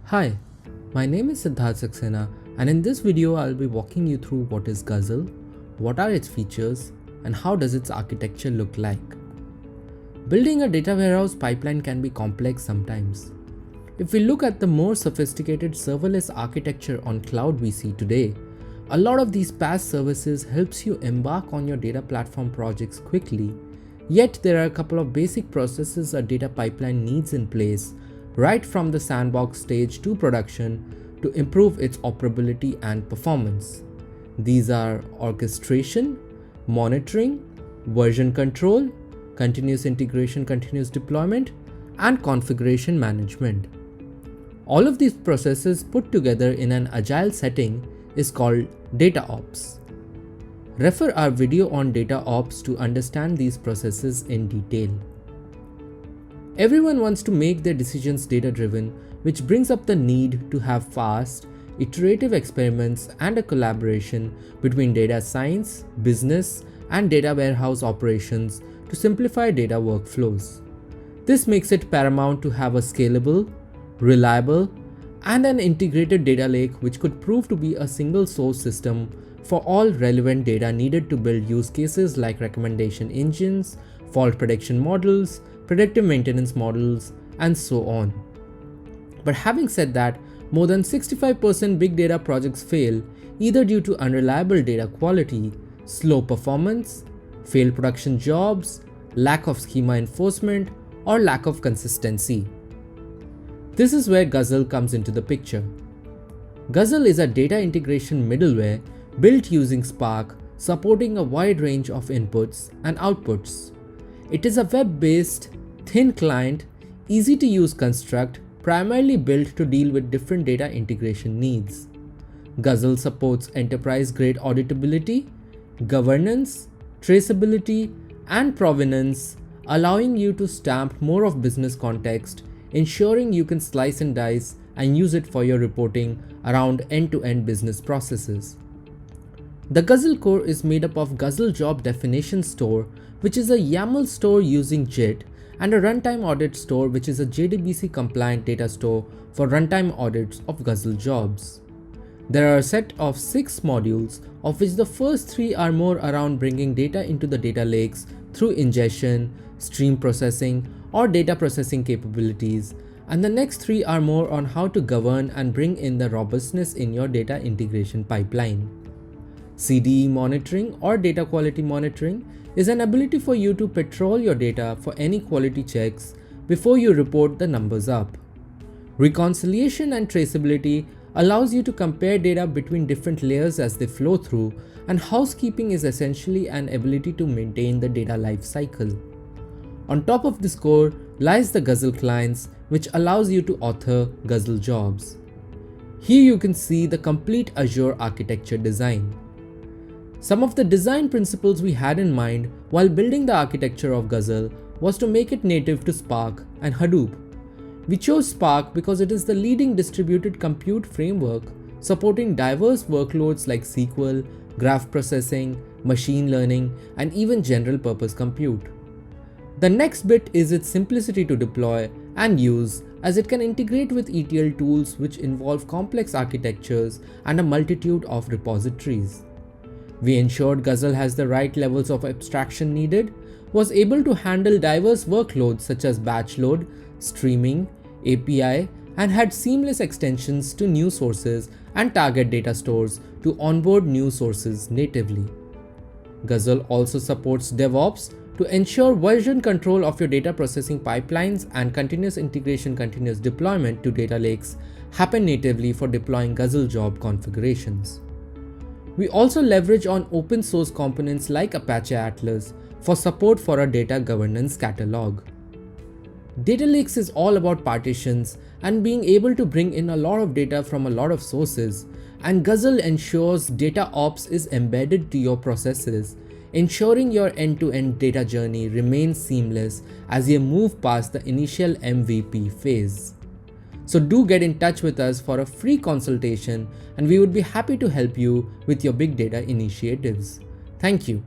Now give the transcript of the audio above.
Hi, my name is Siddharth Saxena, and in this video I'll be walking you through what is Guzzle, what are its features, and how does its architecture look like. Building a data warehouse pipeline can be complex sometimes. If we look at the more sophisticated serverless architecture on cloud we see today, a lot of these PaaS services helps you embark on your data platform projects quickly, yet there are a couple of basic processes a data pipeline needs in place right from the sandbox stage to production to improve its operability and performance. These are orchestration, monitoring, version control, continuous integration, continuous deployment, and configuration management. All of these processes put together in an agile setting is called data ops. Refer our video on data ops to understand these processes in detail. Everyone wants to make their decisions data-driven, which brings up the need to have fast, iterative experiments and a collaboration between data science, business, and data warehouse operations to simplify data workflows. This makes it paramount to have a scalable, reliable, and an integrated data lake which could prove to be a single source system for all relevant data needed to build use cases like recommendation engines, fault prediction models, predictive maintenance models, and so on. But having said that, more than 65% big data projects fail either due to unreliable data quality, slow performance, failed production jobs, lack of schema enforcement, or lack of consistency. This is where Guzzle comes into the picture. Guzzle is a data integration middleware built using Spark, supporting a wide range of inputs and outputs. It is a web-based, thin client, easy-to-use construct primarily built to deal with different data integration needs. Guzzle supports enterprise-grade auditability, governance, traceability, and provenance, allowing you to stamp more of business context, ensuring you can slice and dice and use it for your reporting around end-to-end business processes. The Guzzle core is made up of Guzzle Job Definition Store, which is a YAML store using JIT, and a Runtime Audit Store, which is a JDBC compliant data store for runtime audits of Guzzle jobs. There are a set of 6 modules, of which the first 3 are more around bringing data into the data lakes through ingestion, stream processing, or data processing capabilities, and the next 3 are more on how to govern and bring in the robustness in your data integration pipeline. CDE monitoring or data quality monitoring is an ability for you to patrol your data for any quality checks before you report the numbers up. Reconciliation and traceability allows you to compare data between different layers as they flow through, and housekeeping is essentially an ability to maintain the data lifecycle. On top of this core lies the Guzzle clients, which allows you to author Guzzle jobs. Here you can see the complete Azure Architecture design. Some of the design principles we had in mind while building the architecture of Guzzle was to make it native to Spark and Hadoop. We chose Spark because it is the leading distributed compute framework supporting diverse workloads like SQL, graph processing, machine learning, and even general purpose compute. The next bit is its simplicity to deploy and use, as it can integrate with ETL tools which involve complex architectures and a multitude of repositories. We ensured Guzzle has the right levels of abstraction needed, was able to handle diverse workloads such as batch load, streaming, API, and had seamless extensions to new sources and target data stores to onboard new sources natively. Guzzle also supports DevOps to ensure version control of your data processing pipelines, and continuous integration, continuous deployment to data lakes happen natively for deploying Guzzle job configurations. We also leverage on open source components like Apache Atlas for support for our data governance catalog. Data lakes is all about partitions and being able to bring in a lot of data from a lot of sources, and Guzzle ensures data ops is embedded to your processes, ensuring your end-to-end data journey remains seamless as you move past the initial MVP phase. So do get in touch with us for a free consultation, and we would be happy to help you with your big data initiatives. Thank you.